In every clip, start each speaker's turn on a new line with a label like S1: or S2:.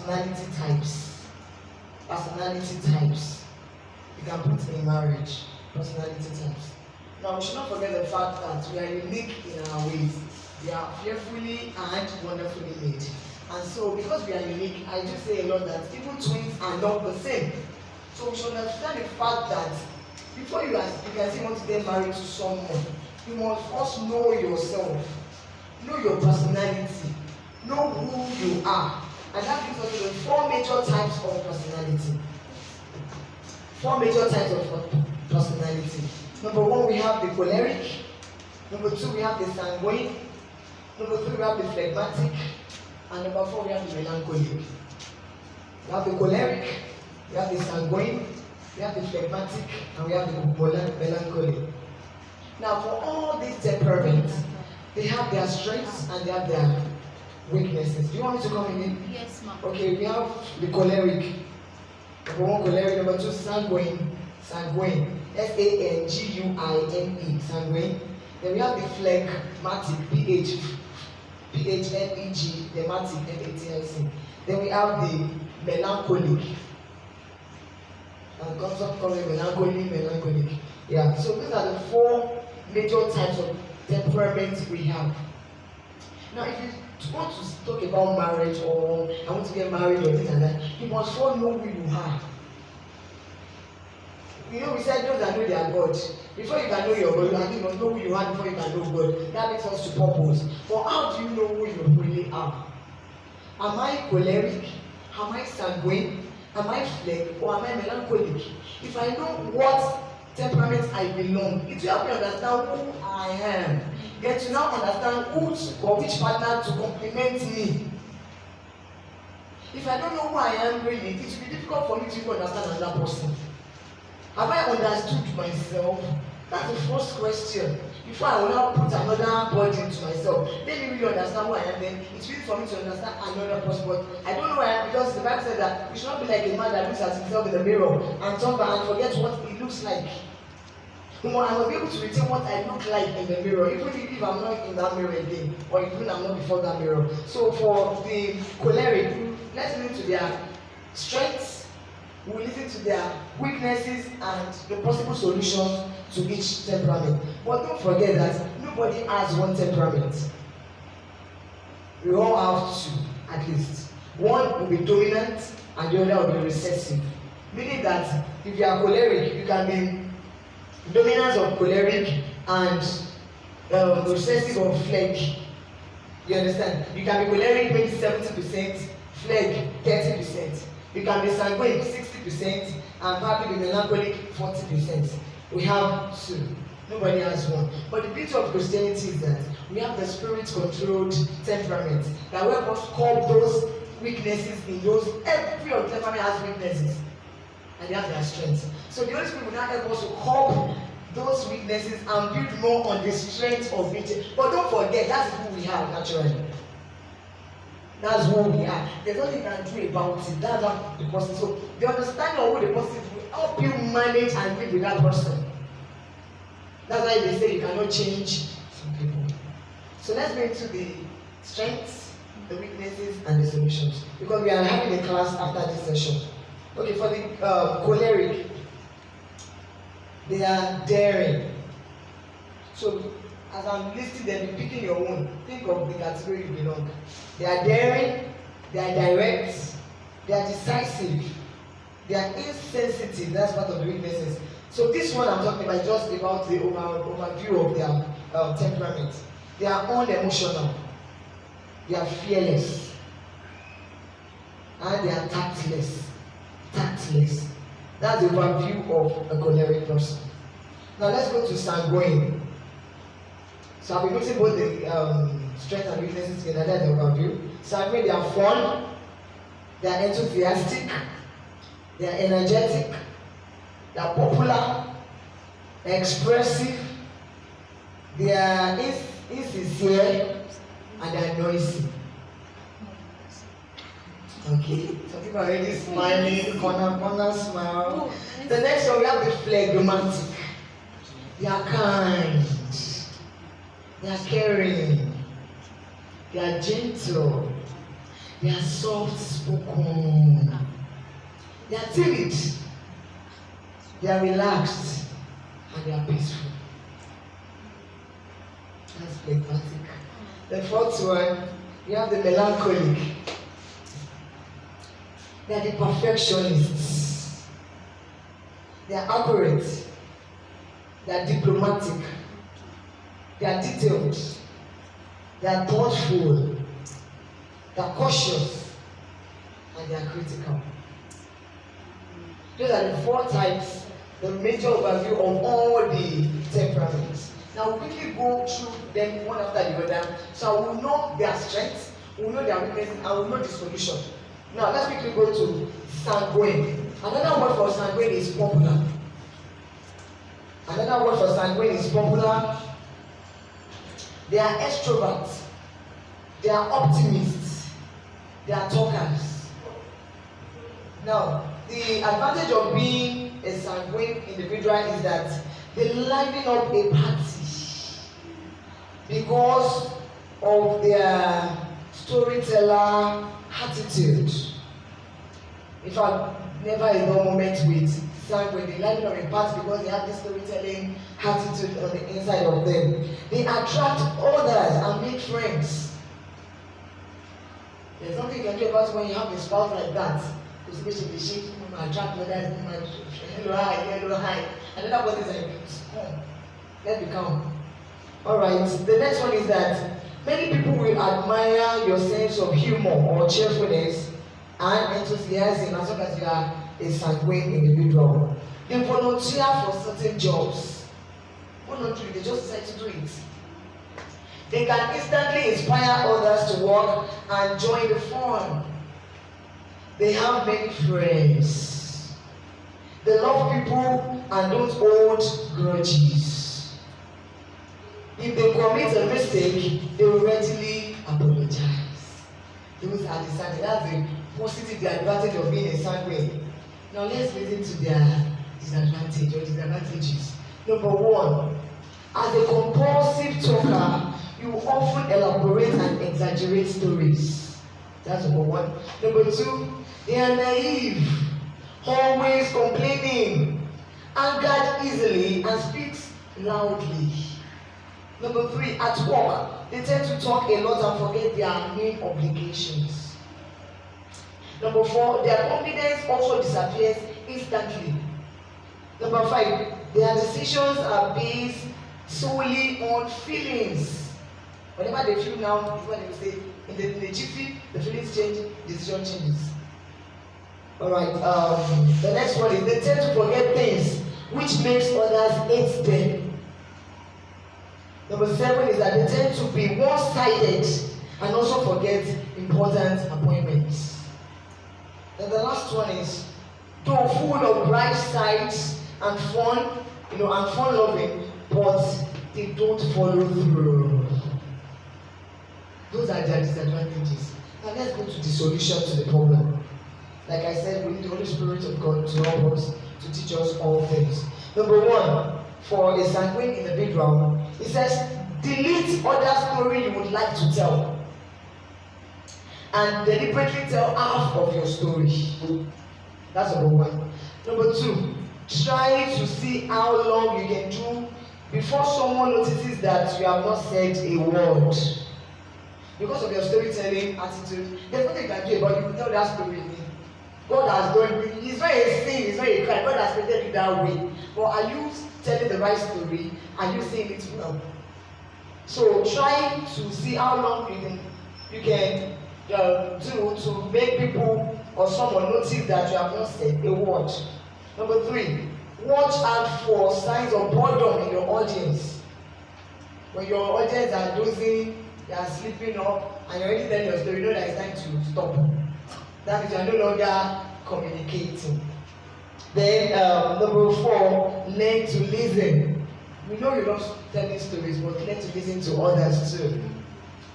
S1: personality types. Personality types. You can put in marriage. Personality types. Now we should not forget the fact that we are unique in our ways. We are fearfully and wonderfully made. And so because we are unique, I just say a lot that even twins are not the same. So we should understand the fact that before you can say you want to get married to someone, you must first know yourself, know your personality, know who you are. And that brings us to the four major types of personality. Four major types of personality. Number one, we have the choleric. Number two, we have the sanguine. Number three, we have the phlegmatic. And number four, we have the melancholic. We have the choleric, we have the sanguine, we have the phlegmatic, and we have the melancholic. Now, for all these temperaments, they have their strengths and they have their weaknesses. Do you want me to come in?
S2: Yes, ma'am.
S1: Okay, we have the choleric. Number one, choleric. Number two, sanguine. Sanguine. SANGUINE. Sanguine. Then we have the phlegmatic. PHLEG. Phlegmatic. MATIC. Then we have the melancholic. And comes up calling melancholic. Yeah. So these are the four major types of temperaments we have. Now, if you want to talk about marriage or I want to get married or this and that, you must first know who you are. You know, we said those that know their God. Before you can know your God, you must know who you are before you can know God. That makes us to purpose. But how do you know who you really are? Am I choleric? Am I sanguine? Am I phleg? Or am I melancholic? If I know what temperament I belong, it will help me understand who I am. Get to now understand which partner to complement me. If I don't know who I am really, it will be difficult for me to even understand another person. Have I understood myself? That's the first question. Before I will now put another burden to myself, let me really understand who I am. Then it's really for me to understand another person. But I don't know who I am because the Bible said that we should not be like a man that looks at himself in the mirror and turn back and forget what he looks like. I must be able to retain what I look like in the mirror, even if I'm not in that mirror again, or even I'm not before that mirror. So for the choleric, let's listen to their strengths, we'll listen to their weaknesses and the possible solutions to each temperament. But don't forget that nobody has one temperament. We all have two, at least. One will be dominant and the other will be recessive. Meaning that if you are choleric, you can be dominance of choleric and recessive of phleg. You understand? You can be choleric maybe 70%, phleg 30%. You can be sanguine 60% and probably be melancholic 40%. We have two. Nobody has one. But the beauty of Christianity is that we have the spirit-controlled temperament that will help us curb those weaknesses in those. Every of temperament has weaknesses. And they have their strengths. So the Holy Spirit will now help us to curb those weaknesses and build more on the strength of it. But don't forget, that's who we are naturally. That's who we are. There's nothing you can do about it. That's not the person. So the understanding of who the person is will help you manage and live with that person. That's why they say you cannot change some people. So let's go into the strengths, the weaknesses, and the solutions. Because we are having a class after this session. Okay, for the choleric, they are daring. So, as I'm listing them, you're picking your own. Think of the category you belong. They are daring, they are direct, they are decisive, they are insensitive. That's part of the weaknesses. So, this one I'm talking about is just about the overview of their temperament. They are unemotional, they are fearless, and they are tactless. Tactless. That's the overview of a choleric person. Now let's go to sanguine. So I'll be mixing both the strengths and weaknesses together. That's the overview. Sanguine, they are fun, they are enthusiastic, they are energetic, they are popular, they are expressive, they are insincere, and they are noisy. Okay, some people are already smiling, corner smile. The next one we have the phlegmatic. They are kind, they are caring, they are gentle, They are soft spoken. They are timid. They are relaxed. And they are peaceful. That's phlegmatic. The fourth one, you have the melancholic. They are the perfectionists. They are accurate. They are diplomatic. They are detailed. They are thoughtful. They are cautious. And they are critical. Those are the four types, the major overview of all the temperaments. Now we'll quickly go through them one after the other. So we will know their strengths, we will know their weaknesses, and we will know the solution. Now let's quickly go to sanguine. Another word for sanguine is popular. Another word for sanguine is popular. They are extroverts. They are optimists. They are talkers. Now, the advantage of being a sanguine individual is that they liven up a party because of their storyteller attitude. In fact, never a dull moment with sanguine. They liven up a party because they have this storytelling attitude on the inside of them. They attract others and make friends. There's something you can do about when you have a spouse like that. Especially shaking, attract others, hello, hi. And then that is like, come, let's be calm. Alright, the next one is that many people will admire your sense of humor or cheerfulness and enthusiasm as long as you are a sanguine individual. They volunteer for certain jobs. Voluntarily, they just decide to do it. They can instantly inspire others to work and join the fun. They have many friends. They love people and don't hold grudges. If they commit a mistake, they will readily apologize. Those are the sanguine. That's the positive, the advantage of being a sanguine. Now let's listen to their disadvantage or disadvantages. Number one, as a compulsive talker, you often elaborate and exaggerate stories. That's number one. Number two, they are naive, always complaining, angered easily, and speaks loudly. Number three, at work, they tend to talk a lot and forget their main obligations. Number four, their confidence also disappears instantly. Number five, their decisions are based solely on feelings. Whatever they feel now is what they will say. In the jiffy, the feelings change, decision changes. Alright, the next one is they tend to forget things which makes others hate them. Number seven is that they tend to be one-sided and also forget important appointments. Then the last one is, though full of bright sides and fun, and fun-loving, but they don't follow through. Those are their disadvantages. Now let's go to the solution to the problem. Like I said, we need the Holy Spirit of God to help us, to teach us all things. Number one, for a sanguine individual, it says, delete other story you would like to tell and deliberately tell half of your story. That's number one. Number two, try to see how long you can do before someone notices that you have not said a word. Because of your storytelling attitude, there's nothing you can do about it. You tell that story. God has done it. It's not a sin, it's not a crime. God has created you that way. But are you telling the right story? Are you saying it well? So try to see how long you can do to make people or someone notice that you have not said a word. Number three, watch out for signs of boredom in your audience. When your audience are dozing, they are sleeping up, and you're already telling your story, you know that it's time to stop. That means you are no longer communicating. Then number four, learn to listen. We know you love telling stories, but learn to listen to others too.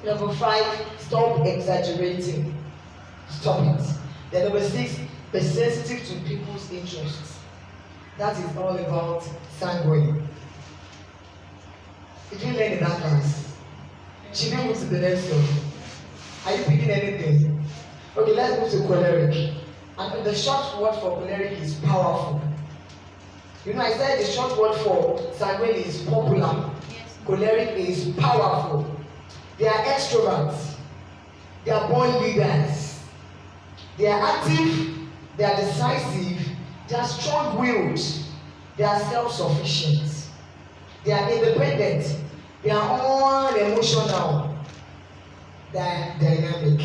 S1: Number five, stop exaggerating. Stop it. Then number six, be sensitive to people's interests. That is all about sanguine. Did you learn in that class? Should we move to the next one? Are you picking anything? Okay, let's move to choleric. And the short word for choleric is powerful. You know, I said the short word for sanguine is popular.
S2: Yes.
S1: Choleric is powerful. They are extroverts. They are born leaders. They are active. They are decisive. They are strong-willed. They are self-sufficient. They are independent. They are unemotional. They are dynamic.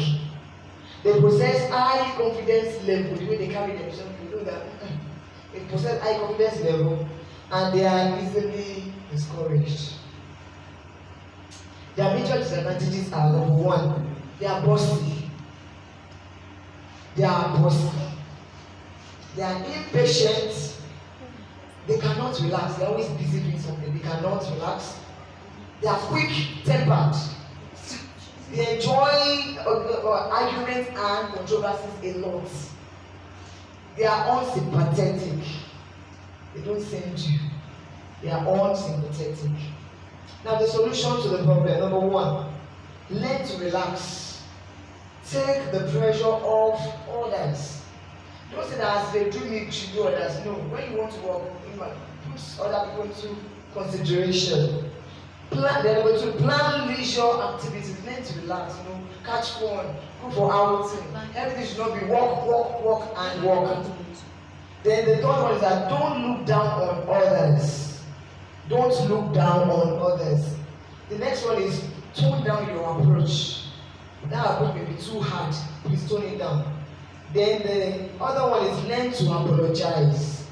S1: They possess high confidence level. The way they carry themselves, you know that they possess high confidence level, and they are easily discouraged. Their major disadvantages are: number one, they are bossy. They are bossy. They are impatient. They cannot relax. They are always busy doing something. They cannot relax. They are quick-tempered. They enjoy arguments and controversies a lot. They are unsympathetic. They don't send you. They are unsympathetic. Now, the solution to the problem: number one, learn to relax. Take the pressure off others. Don't say that as they do me, you should do others. No, when you want to work, you put other people into consideration. Plan, then number two, plan leisure activities. Learn to relax, catch fun, go for outing. Everything should not be work, and work. Then the third one is that don't look down on others. Don't look down on others. The next one is tone down your approach. That approach may be too hard. Please tone it down. Then the other one is learn to apologize.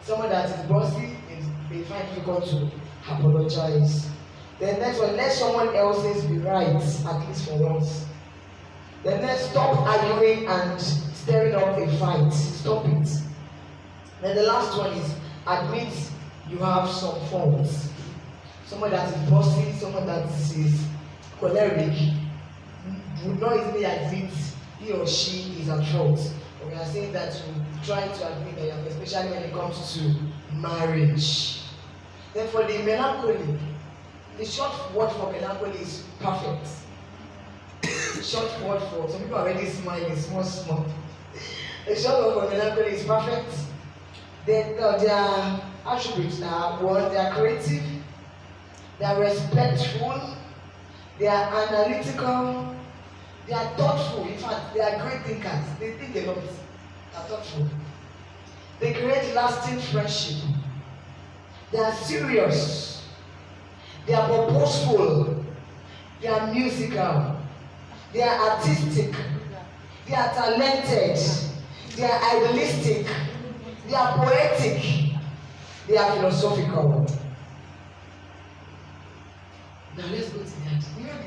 S1: Someone that is bossy may find it difficult to apologize. Then next one, let someone else's be right, at least for once. Then let's stop arguing and stirring up a fight. Stop it. Then the last one is admit you have some faults. Someone that is bossy, someone that is choleric would not easily admit he or she is at fault. But we are saying that you try to admit that you have, especially when it comes to marriage. Then for the melancholy, the short word for melancholy is perfect. Short word for, some people are already smiling, small. The short word for melancholy is perfect. Then their attributes are: one, they are creative, they are respectful, they are analytical, they are thoughtful. In fact, they are great thinkers. They think a lot. They are thoughtful. They create lasting friendship. They are serious. They are purposeful. They are musical. They are artistic. They are talented. They are idealistic. They are poetic. They are philosophical. Now let's go to that.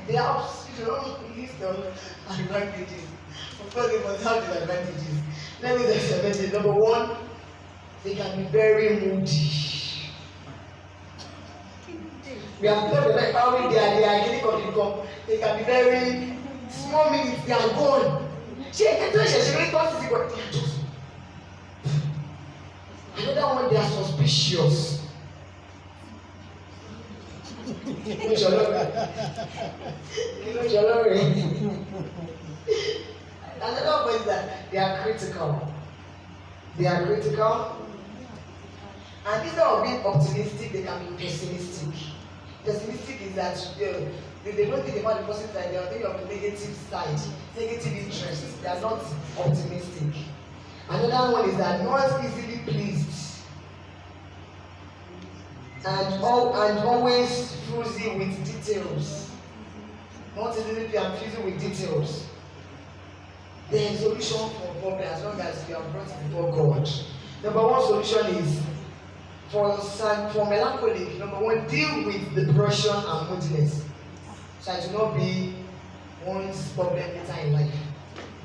S1: They have, if you don't list the advantages, of course they must have disadvantages. Let me just say, number one, they can be very moody. We have told them like how they are getting income. They can be very small minutes, they are gone. Another one, they are suspicious. Another one is that they are critical. They are critical. And instead of being optimistic, they can be pessimistic. Pessimistic is that they don't think about the positive side, they are thinking of the negative side, negative interest. They are not optimistic. Another one is that not easily pleased and always fuzzy with details. Not easily pleased and fuzzy with details. There is a solution for a problem as long as you are brought before God. Number one solution is for melancholy. Number one, deal with depression and moodiness. So it will not be one's problem later in life.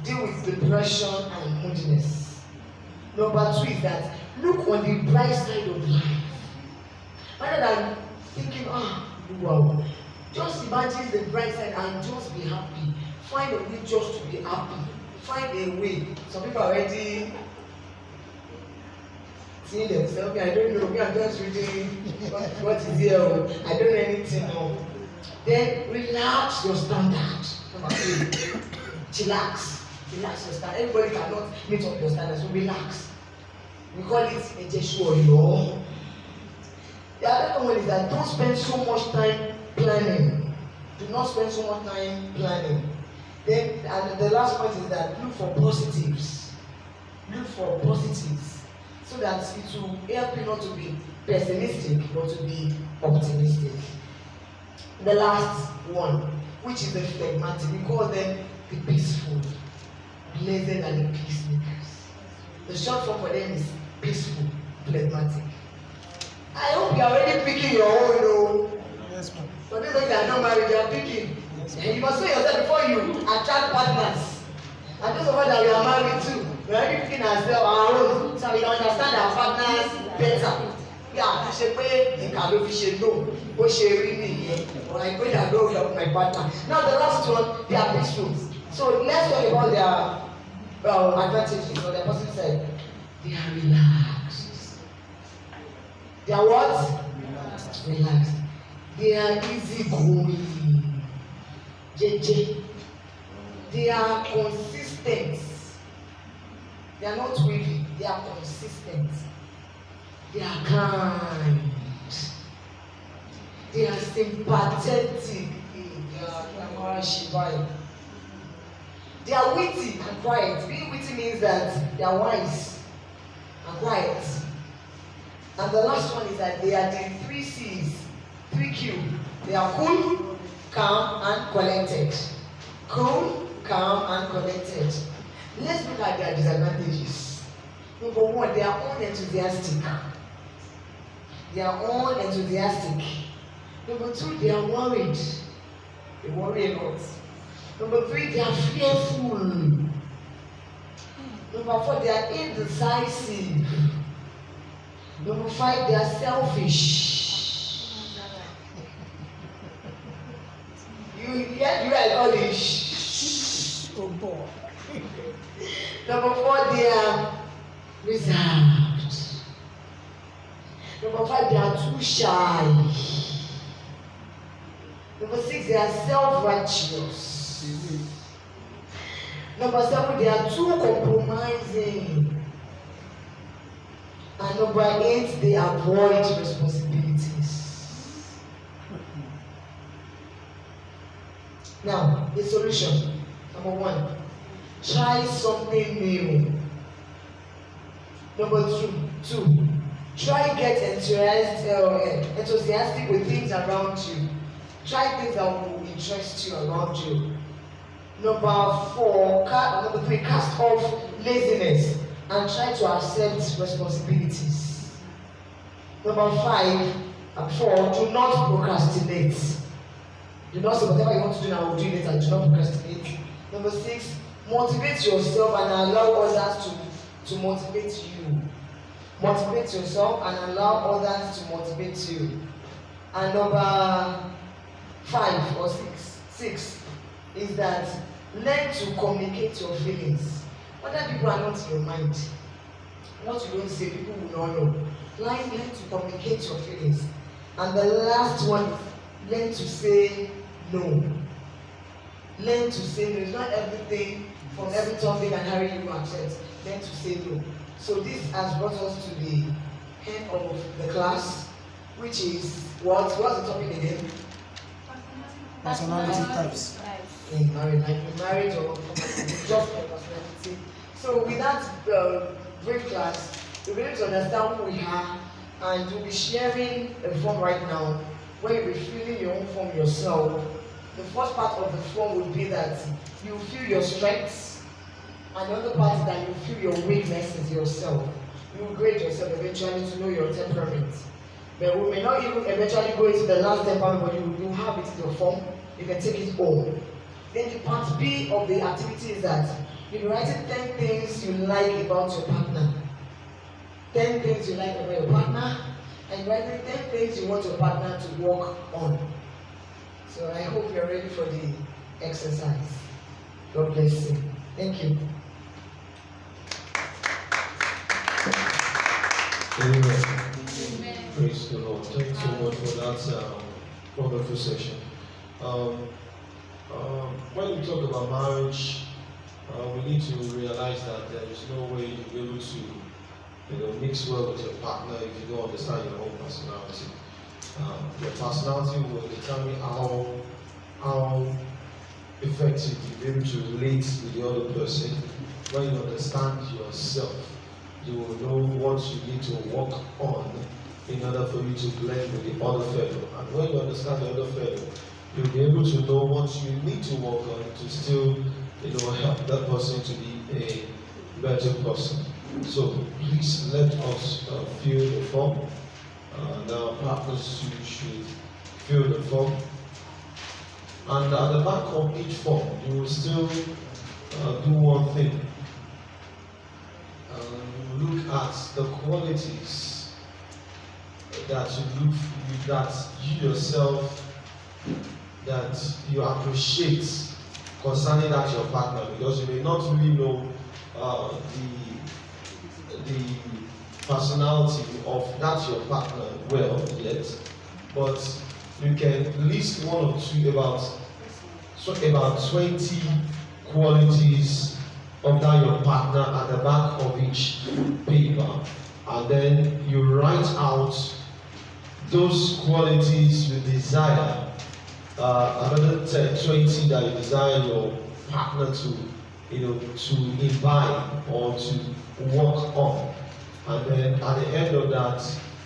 S1: Deal with depression and moodiness. Number two is that look on the bright side of life. Rather than thinking, wow, just imagine the bright side and just be happy. Find a way just to be happy. Find a way. Some people are already seeing themselves. I don't know. I'm just reading what is here. I don't know anything. No. Then relax your standard. Number three, chillax. Relax your standard. Everybody cannot meet up your standards, so relax. We call it a Jeshuo. The other one is that don't spend so much time planning. Do not spend so much time planning. Then, and the last point is that look for positives. Look for positives so that it will help you not to be pessimistic but to be optimistic. The last one, which is the phlegmatic, we call them the peaceful, blessed and the peacemakers. The short form for them is peaceful, phlegmatic. I hope you are already picking your own, though.
S2: Yes, ma'am.
S1: For those of you that are not married, you are picking.
S2: Yes,
S1: And you must know yourself before you attract partners. And those of us that we are married too, we are already picking ourselves our own, so we understand our partners better. Yeah, ṣe pé ìkà ló fi ṣe no, bó ṣe rí nìyẹn. Or I pray that God will help my partner. Now the last one, they are peaceful. So let's talk about their advantages. Or the person said, they are relaxed. They are what? Relaxed. They are easy going. JJ. They are consistent. They are not wavy. They are consistent. They are kind. They are sympathetic. They are witty and quiet. Being witty means that they are wise and quiet. And the last one is that they are the 3 C's, 3Q. They are cool, calm, and collected. Cool, calm, and collected. Let's look at their disadvantages. Number 1, they are unenthusiastic. They are unenthusiastic. Number 2, they are worried. They worry a lot. Number 3, they are fearful. Number 4, they are indecisive. Number 5, they are selfish. You like all this.
S2: Oh boy.
S1: Number 4, they are reserved. Number 5, they are too shy. Number 6, they are self-righteous. Number 7, they are too compromising. And number 8, they avoid responsibilities. Now, the solution. Number 1, try something new. Number 2, try get enthusiastic with things around you. Try things that will interest you around you. Number 3, cast off laziness and try to accept responsibilities. Number 5 and 4, do not procrastinate. Do not say whatever you want to do now, I will do it later. Do not procrastinate. Number 6, motivate yourself and allow others to motivate you. Motivate yourself and allow others to motivate you. And number 5 or 6 is that learn to communicate your feelings. Other people are not in your mind. What you don't say, people will not know. Learn to communicate your feelings. And the last one is learn to say no. Learn to say no. It's not everything from every topic and Harry you accept. Learn to say no. So this has brought us to the end of the class, which is what's the topic again?
S2: Personality types.
S1: In marriage or just personality. So with that brief class, you'll be able to understand who we are, and you'll be sharing a form right now where you'll be filling your own form yourself. The first part of the form would be that you feel your strengths, and the other part is that you feel your weaknesses yourself. You will grade yourself eventually to know your temperament. But we may not even eventually go into the last temperament, but you have it in your form. You can take it home. Then the part B of the activity is that you'll be writing 10 things you like about your partner. 10 things you like about your partner, and writing 10 things you want your partner to work on. So I hope you're ready for the exercise. God bless you. Thank you.
S3: Amen. Praise the Lord. Thank you so much for that wonderful session. When we talk about marriage, we need to realize that there is no way you'll be able to, mix well with your partner if you don't understand your own personality. Your personality will determine how effective you'll be able to relate with the other person. When you understand yourself, you will know what you need to work on in order for you to blend with the other fellow. And when you understand the other fellow, you'll be able to know what you need to work on to still, help that person to be a better person. So please let us fill the form. Now, partners, you should fill the form. And at the back of each form, you will still do one thing. Look at the qualities that you yourself that you appreciate concerning that your partner, because you may not really know the personality of that your partner well yet, but you can list one or two about 20 qualities of that your partner at the back of each paper, and then you write out those qualities you desire, another 20 that you desire your partner to imbibe or to work on. And then at the end of that,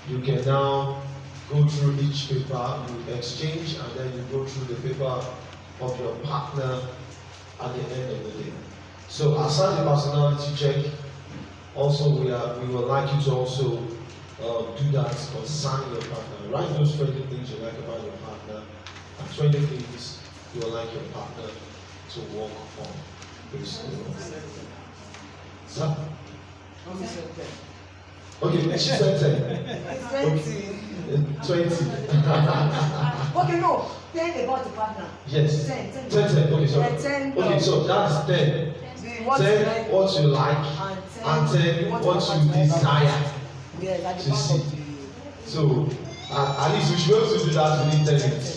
S3: you can now go through each paper, you exchange, and then you go through the paper of your partner at the end of the day. So aside the personality check, also we would like you to also do that concerning your partner. Write those 20 things you like about your partner and 20 things you would like your partner to work on. Sir? Okay, she said 10. 20.
S1: Okay, no. 10 about the partner.
S3: Yes.
S1: 10.
S3: Okay, sorry.
S1: 10.
S3: Okay, so that's 10. 10 what you like, and 10 what you desire.
S1: Yes, at the
S3: To
S1: back
S3: see.
S1: of the.
S3: So at least we should be able to do that within 10 minutes.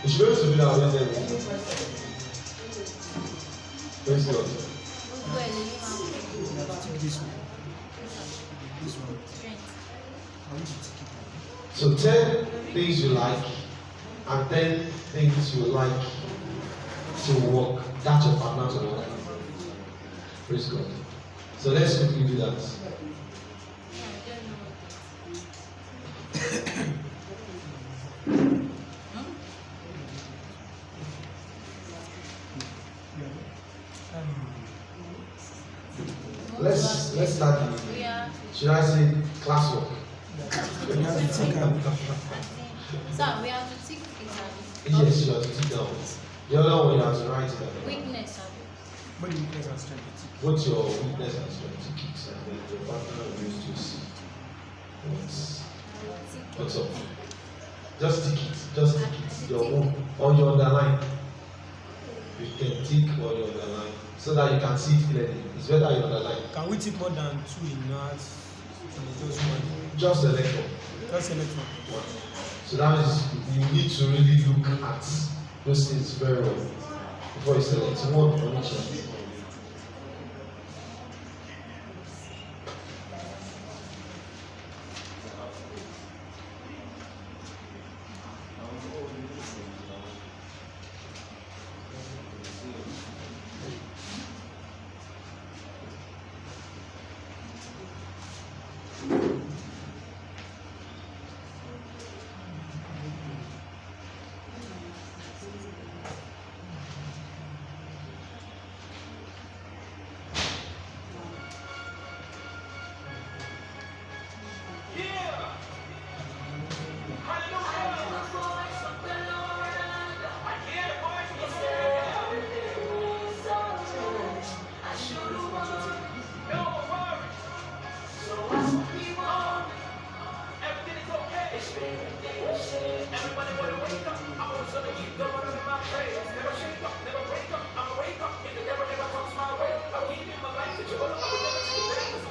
S3: We should be able to do that within 10 minutes. Praise God. So 10 things you like and 10 things you like to work. That's your partner to work. Praise God. So let's quickly do that. Let's start. Should I say classwork?
S2: So we have to tick it down.
S3: Yes, you have to tick down. The other one you have to write it down.
S2: Weakness.
S4: What weakness and strength?
S3: What's your weakness and strength? Tick it, and then your partner will use to see what's up. Just tick it. Just tick it. Your own or your underline. You can tick or your underline so that you can see it clearly. It's better you underline.
S4: Can we tick more than 2 in ours? Just one.
S3: Just select one.
S4: Just select one.
S3: So that means you need to really look at those things very well before you select one on each one.